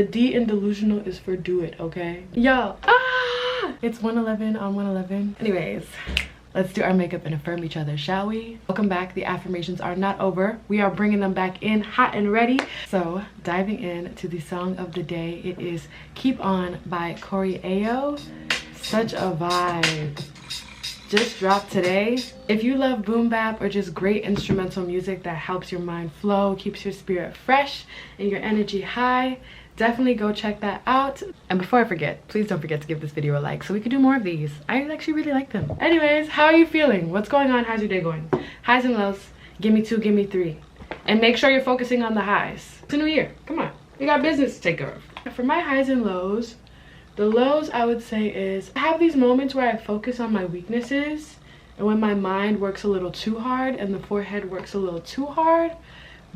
The D in delusional is for do it, okay? Yo, it's 111 on 111. Anyways, let's do our makeup and affirm each other, shall we? Welcome back. The affirmations are not over. We are bringing them back in hot and ready. So diving in to the song of the day, it is Keep On by Corey Ayo. Such a vibe. Just dropped today. If you love boom bap or just great instrumental music that helps your mind flow, keeps your spirit fresh and your energy high, definitely go check that out. And before I forget, please don't forget to give this video a like so we can do more of these. I actually really like them. Anyways, how are you feeling? What's going on? How's your day going? Highs and lows. Give me 2, give me 3. And make sure you're focusing on the highs. It's a new year. Come on. We got business to take care of. For my highs and lows, the lows I would say is I have these moments where I focus on my weaknesses and when my mind works a little too hard and the forehead works a little too hard,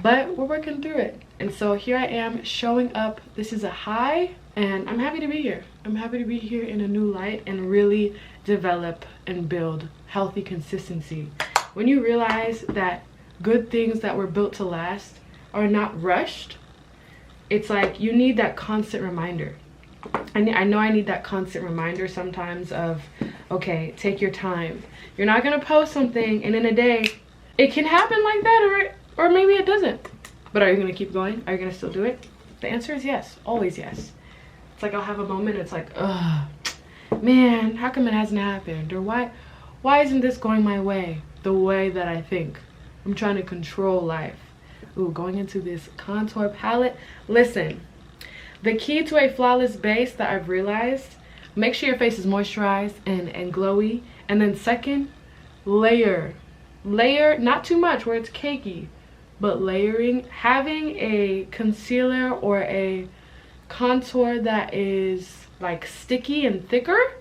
but we're working through it. And so here I am showing up. This is a high and I'm happy to be here. I'm happy to be here in a new light and really develop and build healthy consistency. When you realize that good things that were built to last are not rushed, it's like you need that constant reminder. I know I need that constant reminder sometimes of, okay, take your time. You're not gonna post something and in a day it can happen like that, or maybe it doesn't. But are you gonna keep going? Are you gonna still do it? The answer is yes, always yes. It's like I'll have a moment, it's like, ugh, man, how come it hasn't happened? Or why isn't this going my way, the way that I think? I'm trying to control life. Ooh, going into this contour palette. Listen, the key to a flawless base that I've realized, make sure your face is moisturized and glowy. And then second, layer. Layer, not too much where it's cakey, but layering. Having a concealer or a contour that is like sticky and thicker.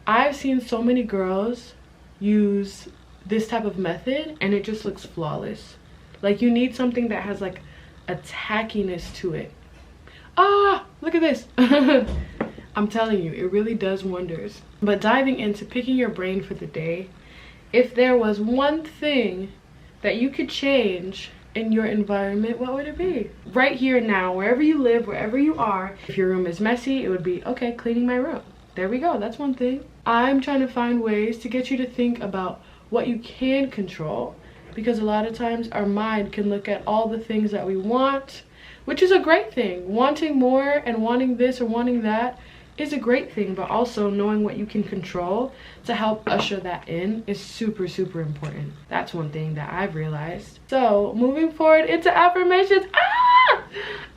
I've seen so many girls use this type of method and it just looks flawless. Like you need something that has like a tackiness to it. Look at this. I'm telling you, it really does wonders. But diving into picking your brain for the day, if there was one thing that you could change in your environment, what would it be? Right here and now, wherever you live, wherever you are, if your room is messy, it would be, okay, cleaning my room. There we go, that's one thing. I'm trying to find ways to get you to think about what you can control, because a lot of times our mind can look at all the things that we want, which is a great thing. Wanting more and wanting this or wanting that is a great thing, but also knowing what you can control to help usher that in is super, super important. That's one thing that I've realized. So moving forward into affirmations,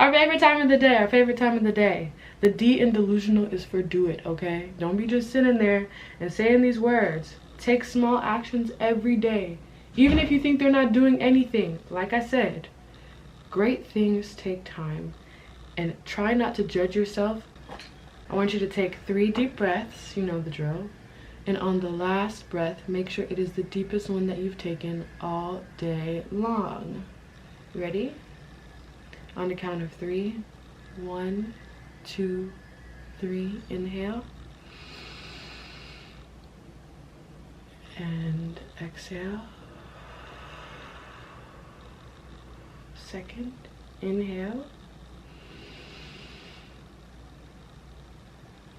our favorite time of the day, our favorite time of the day. The D in delusional is for do it, okay? Don't be just sitting there and saying these words. Take small actions every day, even if you think they're not doing anything. Like I said, great things take time, and try not to judge yourself. I want you to take 3 deep breaths, you know the drill, and on the last breath, make sure it is the deepest one that you've taken all day long. Ready? On the count of 3. 1, 2, 3. Inhale. And exhale. Second, inhale.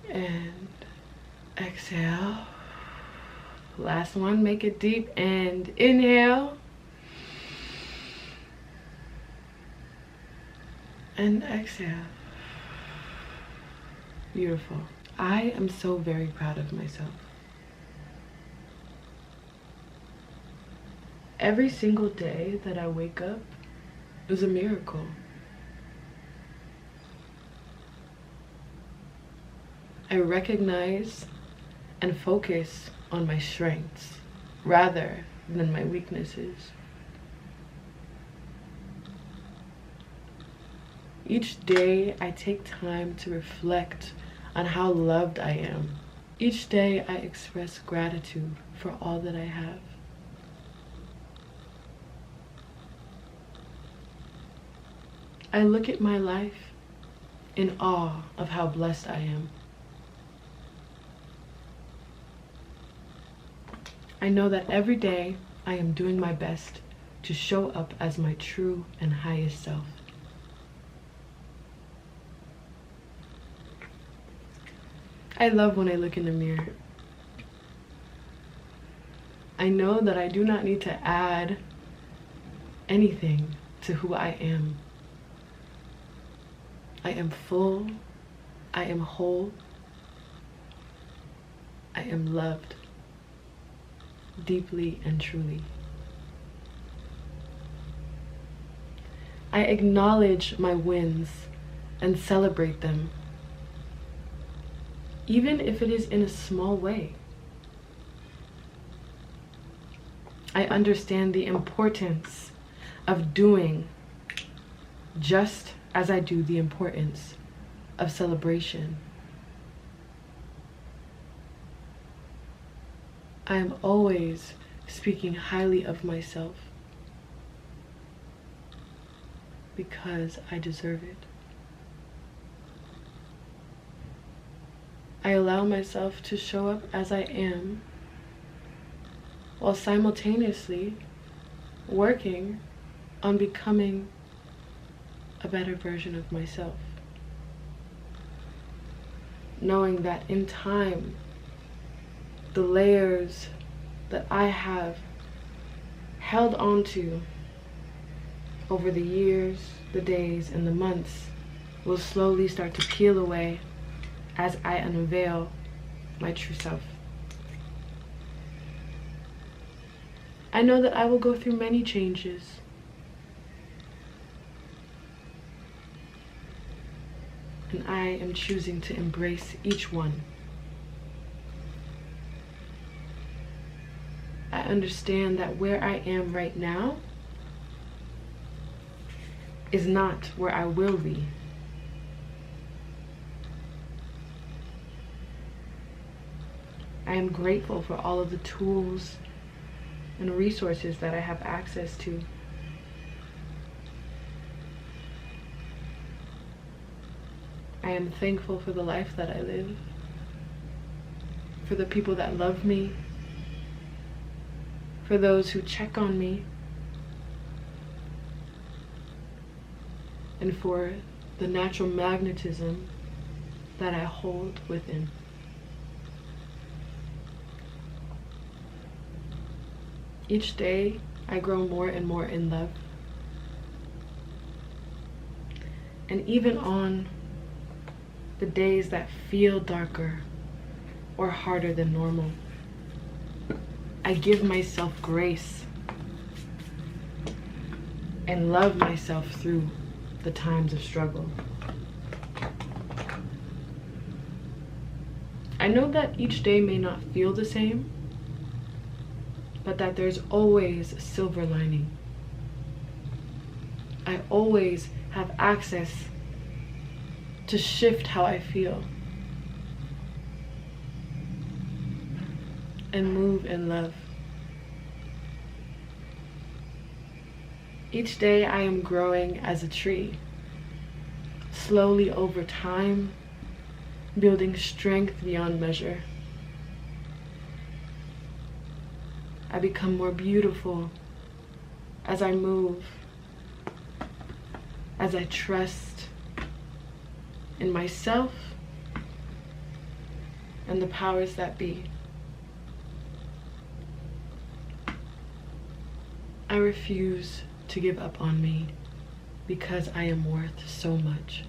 And exhale. Last one, make it deep and inhale. And exhale. Beautiful. I am so very proud of myself. Every single day that I wake up is a miracle. I recognize and focus on my strengths rather than my weaknesses. Each day I take time to reflect on how loved I am. Each day I express gratitude for all that I have. I look at my life in awe of how blessed I am. I know that every day I am doing my best to show up as my true and highest self. I love when I look in the mirror. I know that I do not need to add anything to who I am. I am full. I am whole. I am loved deeply and truly. I acknowledge my wins and celebrate them, even if it is in a small way. I understand the importance of doing just as I do the importance of celebration. I am always speaking highly of myself because I deserve it. I allow myself to show up as I am while simultaneously working on becoming a better version of myself. Knowing that in time, the layers that I have held onto over the years, the days, and the months will slowly start to peel away as I unveil my true self. I know that I will go through many changes. And I am choosing to embrace each one. I understand that where I am right now is not where I will be. I am grateful for all of the tools and resources that I have access to. I am thankful for the life that I live, for the people that love me, for those who check on me, and for the natural magnetism that I hold within. Each day, I grow more and more in love. And even on the days that feel darker or harder than normal, I give myself grace and love myself through the times of struggle. I know that each day may not feel the same, but that there's always a silver lining. I always have access to shift how I feel and move in love. Each day I am growing as a tree, slowly over time, building strength beyond measure. I become more beautiful as I move, as I trust in myself and the powers that be. I refuse to give up on me because I am worth so much.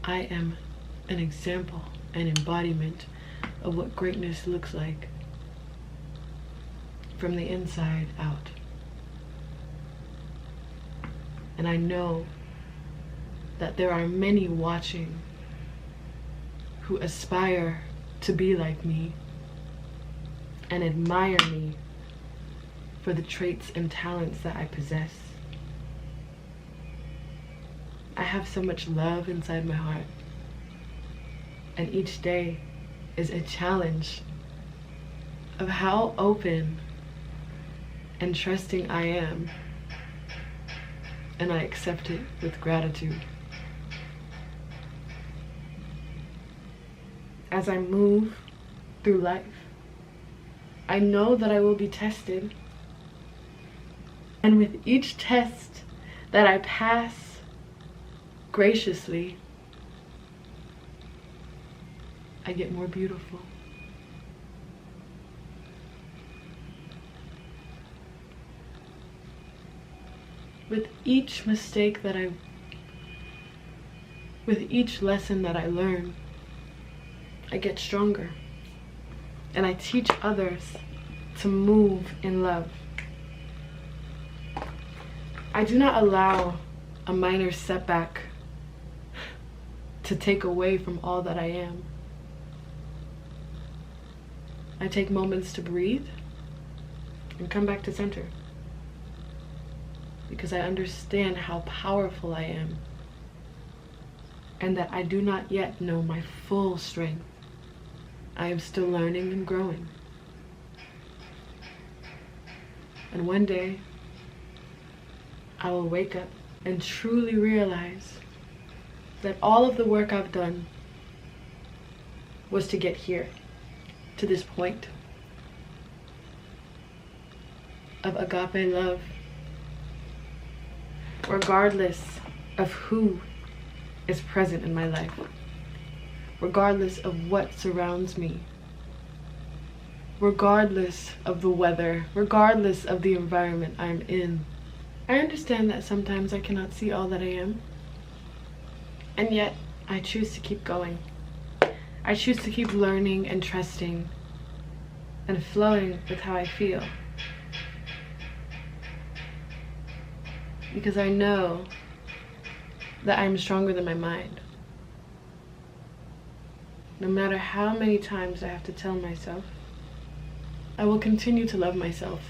I am an example, an embodiment of what greatness looks like from the inside out. And I know that there are many watching who aspire to be like me and admire me for the traits and talents that I possess. I have so much love inside my heart, and each day is a challenge of how open and trusting I am, and I accept it with gratitude. As I move through life, I know that I will be tested, and with each test that I pass graciously, I get more beautiful. With each mistake that with each lesson that I learn, I get stronger. And I teach others to move in love. I do not allow a minor setback to take away from all that I am. I take moments to breathe and come back to center, because I understand how powerful I am and that I do not yet know my full strength. I am still learning and growing. And one day, I will wake up and truly realize that all of the work I've done was to get here, to this point of agape love, regardless of who is present in my life, regardless of what surrounds me, regardless of the weather, regardless of the environment I'm in. I understand that sometimes I cannot see all that I am, and yet I choose to keep going. I choose to keep learning and trusting and flowing with how I feel, because I know that I'm stronger than my mind. No matter how many times I have to tell myself, I will continue to love myself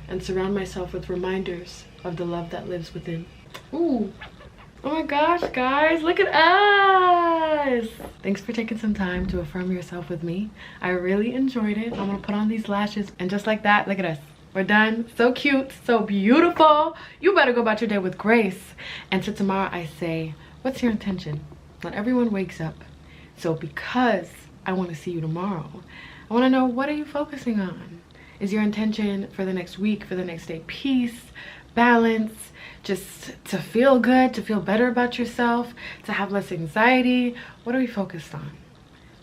and surround myself with reminders of the love that lives within. Ooh. Oh my gosh, guys, look at us! Thanks for taking some time to affirm yourself with me. I really enjoyed it. I'm gonna put on these lashes, and just like that, look at us. We're done. So cute, so beautiful. You better go about your day with grace. And so tomorrow I say, what's your intention? Not everyone wakes up. So because I want to see you tomorrow, I want to know, what are you focusing on? Is your intention for the next week, for the next day, peace, balance, just to feel good, to feel better about yourself, to have less anxiety? What are we focused on?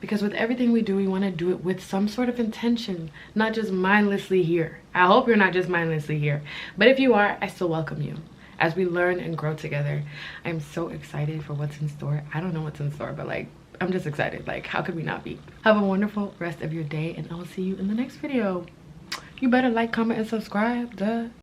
Because with everything we do, we want to do it with some sort of intention, not just mindlessly here. I hope you're not just mindlessly here. But if you are, I still welcome you as we learn and grow together. I'm so excited for what's in store. I don't know what's in store, but like, I'm just excited. Like, how could we not be? Have a wonderful rest of your day, and I will see you in the next video. You better like, comment, and subscribe. Duh.